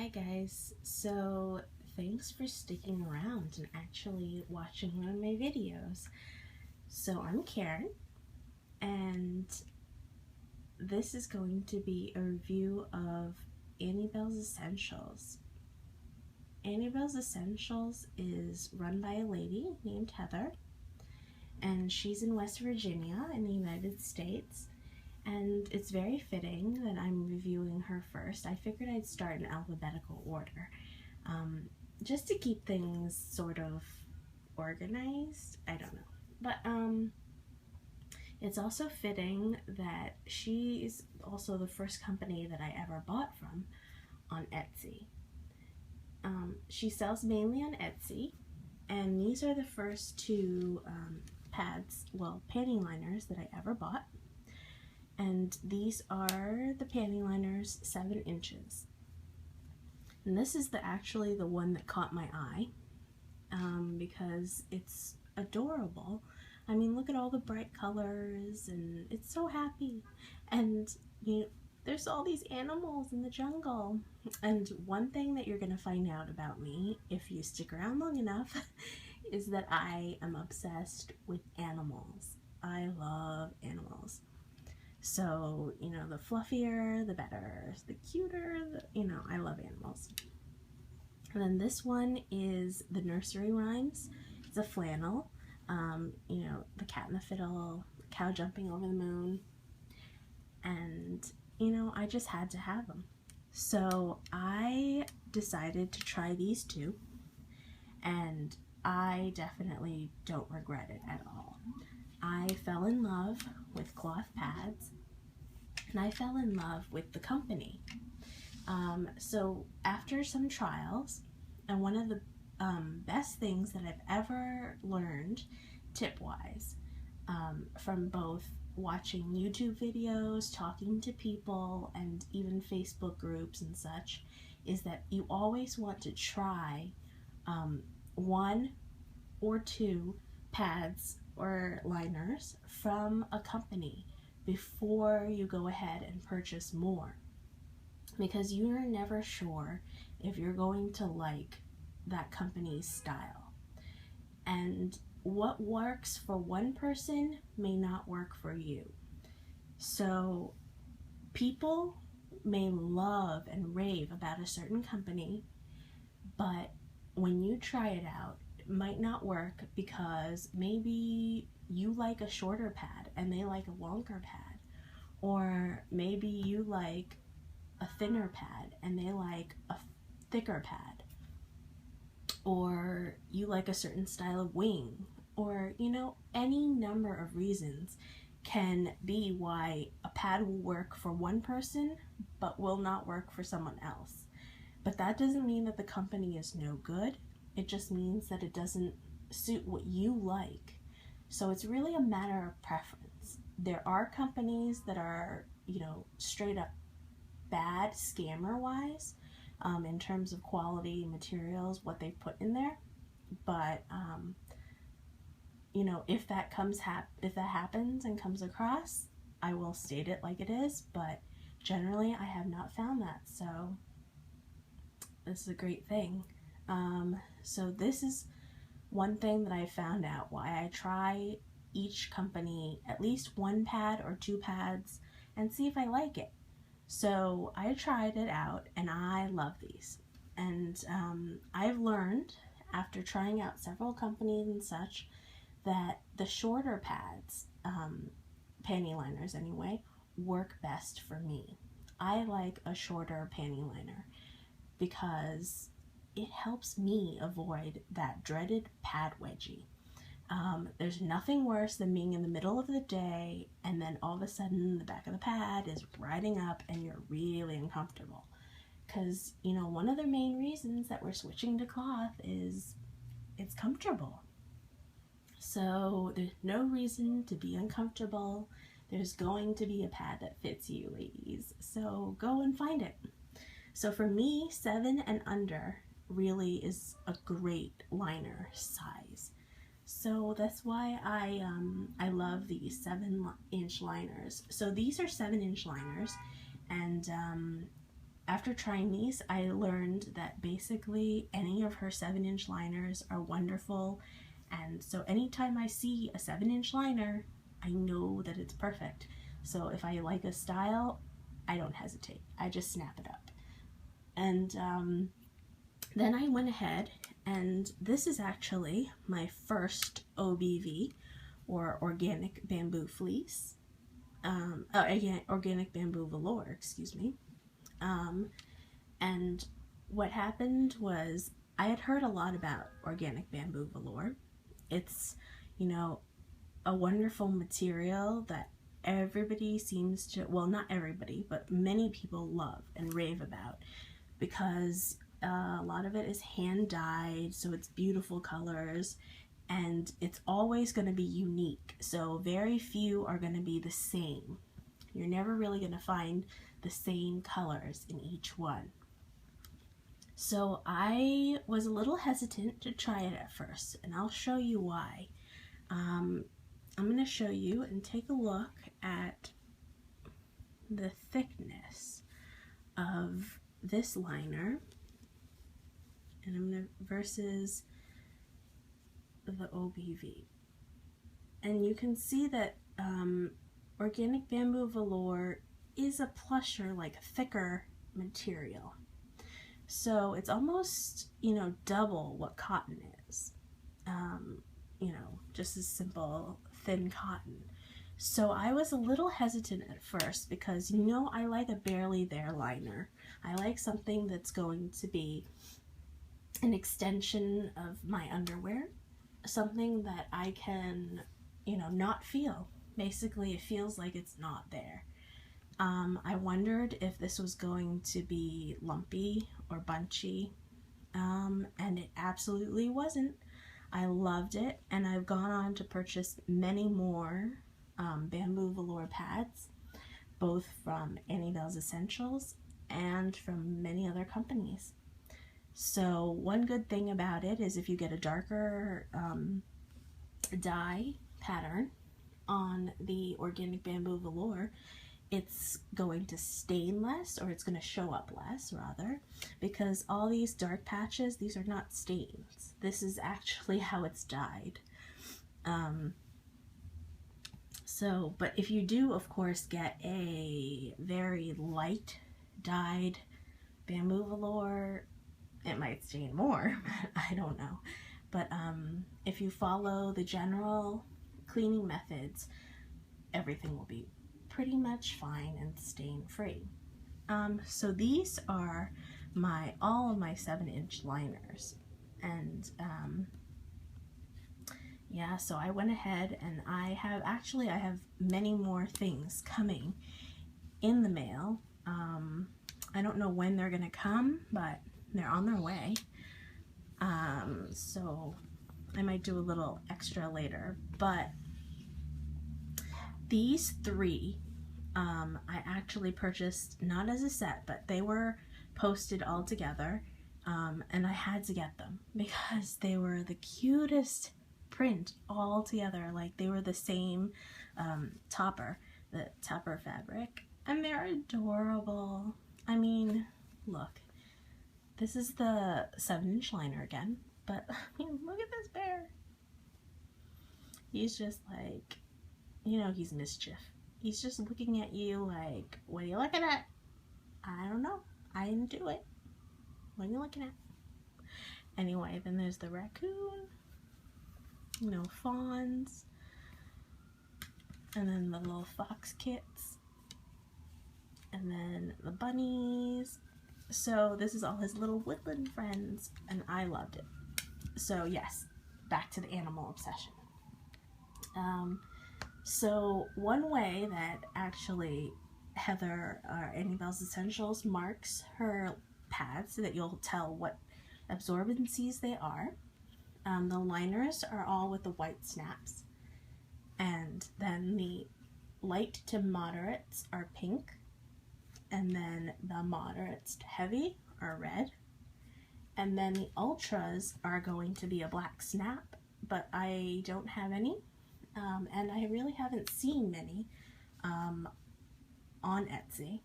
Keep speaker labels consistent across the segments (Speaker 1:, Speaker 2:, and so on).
Speaker 1: Hi guys, so thanks for sticking around and actually watching one of my videos. So I'm Karen and this is going to be a review of Annybell's Essentials. Annybell's Essentials is run by a lady named Heather, and she's in West Virginia in the United States. And it's very fitting that I'm reviewing her first. I figured I'd start in alphabetical order, just to keep things sort of organized. I don't know. But it's also fitting that she's also the first company that I ever bought from on Etsy. She sells mainly on Etsy, and these are the first two panty liners that I ever bought. And these are the panty liners, 7 inches. And this is actually the one that caught my eye because it's adorable. I mean, look at all the bright colors, and it's so happy. And there's all these animals in the jungle. And one thing that you're gonna find out about me, if you stick around long enough, is that I am obsessed with animals. I love animals. So, the fluffier, the better, the cuter, I love animals. And then this one is the Nursery Rhymes. It's a flannel, the cat and the fiddle, the cow jumping over the moon. And, I just had to have them. So I decided to try these two, and I definitely don't regret it at all. I fell in love with cloth pads, and I fell in love with the company. So after some trials, and one of the best things that I've ever learned tip-wise from both watching YouTube videos, talking to people, and even Facebook groups and such, is that you always want to try 1 or 2 pads or liners from a company before you go ahead and purchase more, because you're never sure if you're going to like that company's style, and what works for one person may not work for you. So people may love and rave about a certain company, but when you try it out, it might not work because maybe you like a shorter pad and they like a longer pad, or maybe you like a thinner pad and they like a thicker pad, or you like a certain style of wing, or any number of reasons can be why a pad will work for one person but will not work for someone else. But that doesn't mean that the company is no good. It just means that it doesn't suit what you like. So it's really a matter of preference. There are companies that are, straight up bad scammer-wise in terms of quality, materials, what they put in there. But, if that happens and comes across, I will state it like it is. But generally, I have not found that. So this is a great thing. So this is one thing that I found out, why I try each company, at least 1 pad or 2 pads, and see if I like it. So I tried it out and I love these. And I've learned after trying out several companies and such that the shorter pads, panty liners anyway, work best for me. I like a shorter panty liner because it helps me avoid that dreaded pad wedgie. There's nothing worse than being in the middle of the day and then all of a sudden the back of the pad is riding up and you're really uncomfortable. Because, one of the main reasons that we're switching to cloth is it's comfortable. So there's no reason to be uncomfortable. There's going to be a pad that fits you, ladies. So go and find it. So for me, 7 and under really is a great liner size. So that's why I love these 7-inch liners. So these are 7-inch liners, and after trying these, I learned that basically any of her 7-inch liners are wonderful. And so anytime I see a 7-inch liner, I know that it's perfect. So if I like a style, I don't hesitate. I just snap it up. And then I went ahead, and this is actually my first OBV, or organic bamboo fleece. Organic bamboo velour, excuse me. And what happened was I had heard a lot about organic bamboo velour. It's, you know, a wonderful material that everybody seems to, well, not everybody, but many people love and rave about, because a lot of it is hand dyed, so it's beautiful colors, and it's always going to be unique. So very few are going to be the same. You're never really going to find the same colors in each one. So I was a little hesitant to try it at first, and I'll show you why. I'm going to show you and take a look at the thickness of this liner, and I'm going to versus the OBV. And you can see that organic bamboo velour is a plusher, like thicker material. So it's almost, you know, double what cotton is. You know, just a simple thin cotton. So I was a little hesitant at first because, you know, I like a barely there liner. I like something that's going to be an extension of my underwear, something that I can, you know, not feel. Basically, it feels like it's not there. I wondered if this was going to be lumpy or bunchy, and it absolutely wasn't. I loved it, and I've gone on to purchase many more bamboo velour pads, both from AnnybellsEssentials and from many other companies. So one good thing about it is if you get a darker dye pattern on the organic bamboo velour, it's going to stain less, or it's going to show up less rather, because all these dark patches, these are not stains. This is actually how it's dyed. But if you do, of course, get a very light dyed bamboo velour, it might stain more. I don't know. But if you follow the general cleaning methods, everything will be pretty much fine and stain free. So these are all of my 7-inch liners, and yeah, so I went ahead and I have many more things coming in the mail. I don't know when they're gonna come, but they're on their way. So I might do a little extra later, but these 3 I actually purchased not as a set, but they were posted all together, and I had to get them because they were the cutest print all together. Like, they were the same topper, the topper fabric, and they're adorable. I mean, look, this is the 7-inch liner again, but I mean, look at this bear. He's just like, you know, he's mischief. He's just looking at you like, what are you looking at? I don't know. I didn't do it. What are you looking at? Anyway, then there's the raccoon, you know, fawns, and then the little fox kits, and then the bunnies. So this is all his little woodland friends, and I loved it. So yes, back to the animal obsession. So one way that actually Heather, AnnybellsEssentials, marks her pads so that you'll tell what absorbencies they are. The liners are all with the white snaps, and then the light to moderates are pink, and then the moderates to heavy are red, and then the ultras are going to be a black snap, but I don't have any. And I really haven't seen many on Etsy,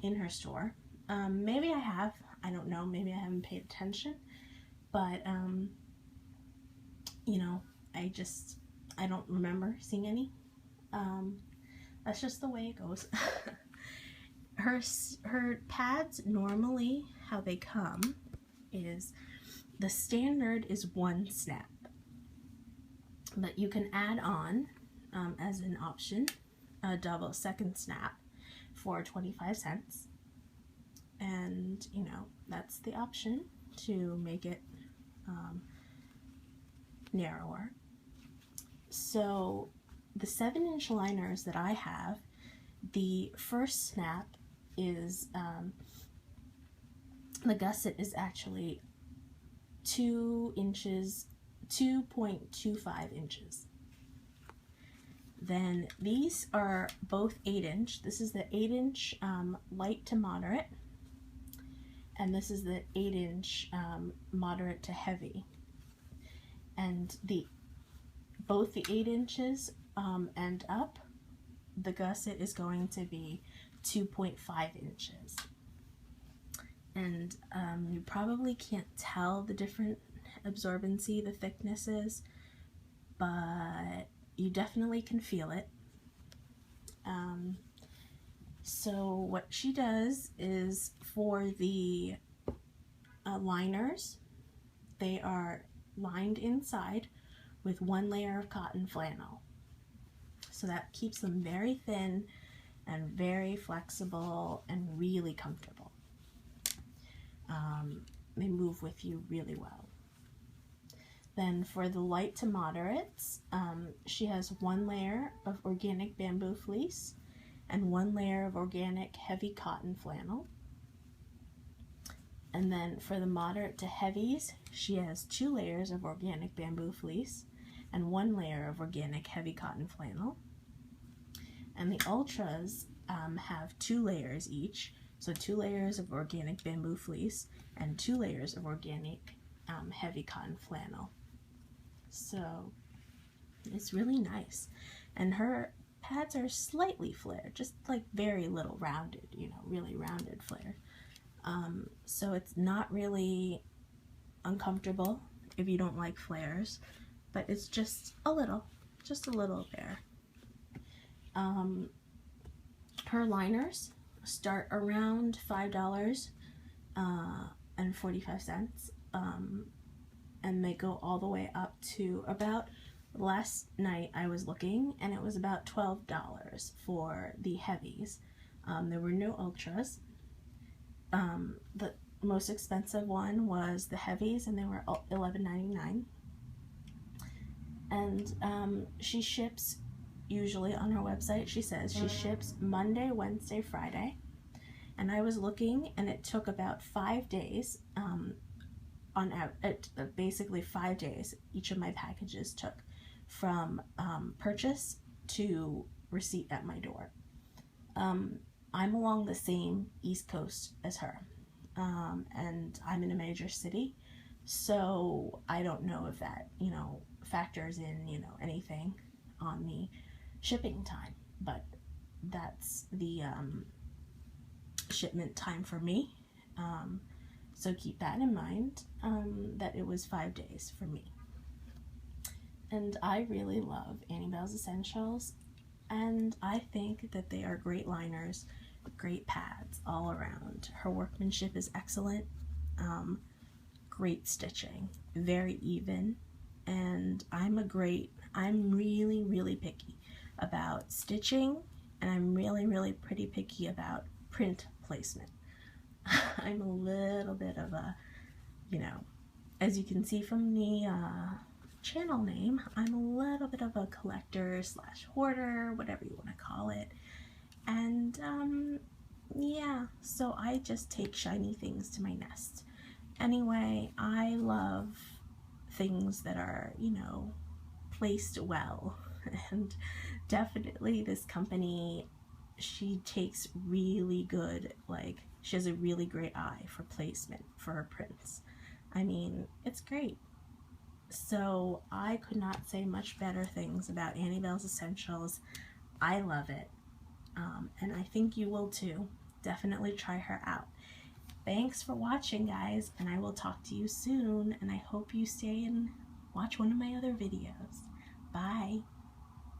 Speaker 1: in her store. Maybe I have, I don't know, maybe I haven't paid attention, but you know, I don't remember seeing any. That's just the way it goes. Her pads, normally how they come is the standard is 1 snap, but you can add on as an option a double second snap for 25 cents, and you know, that's the option to make it narrower. So the 7-inch liners that I have, the first snap is the gusset is actually 2.25 inches. Then these are both 8-inch. This is the 8-inch light to moderate, and this is the 8-inch moderate to heavy. And both the 8 inches and up, the gusset is going to be 2.5 inches. And you probably can't tell the different absorbency, the thicknesses, but you definitely can feel it. So what she does is, for the liners, they are lined inside with 1 layer of cotton flannel. So that keeps them very thin and very flexible and really comfortable. They move with you really well. Then for the light to moderates, she has 1 layer of organic bamboo fleece and 1 layer of organic heavy cotton flannel. And then for the moderate to heavies, she has 2 layers of organic bamboo fleece and 1 layer of organic heavy cotton flannel. And the ultras have 2 layers each, so 2 layers of organic bamboo fleece and 2 layers of organic heavy cotton flannel. So it's really nice. And her pads are slightly flared, just like very little rounded, you know, really rounded flare. So it's not really uncomfortable if you don't like flares, but it's just a little there. Her liners start around $5.45, and they go all the way up to about, last night I was looking, and it was about $12 for the heavies. There were no ultras. The most expensive one was the heavies, and they were $11.99. And she ships, usually on her website, she says she ships Monday, Wednesday, Friday. And I was looking, and it took about 5 days, basically 5 days each of my packages took from purchase to receipt at my door. I'm along the same East Coast as her, and I'm in a major city, so I don't know if that, you know, factors in, you know, anything on the shipping time, but that's the shipment time for me. So keep that in mind, that it was 5 days for me. And I really love Annybell's Essentials, and I think that they are great liners, great pads all around. Her workmanship is excellent, great stitching, very even, and I'm really, really picky about stitching, and I'm really, really pretty picky about print placement. I'm a little bit of a, you know, as you can see from the channel name, I'm a little bit of a collector / hoarder, whatever you want to call it. And yeah, so I just take shiny things to my nest. Anyway, I love things that are, you know, placed well, and definitely this company, she takes really good, like, she has a really great eye for placement for her prints. I mean, it's great. So I could not say much better things about Annybell's Essentials. I love it, and I think you will too. Definitely try her out. thanks for watching, guys, and I will talk to you soon, and I hope you stay and watch one of my other videos. Bye.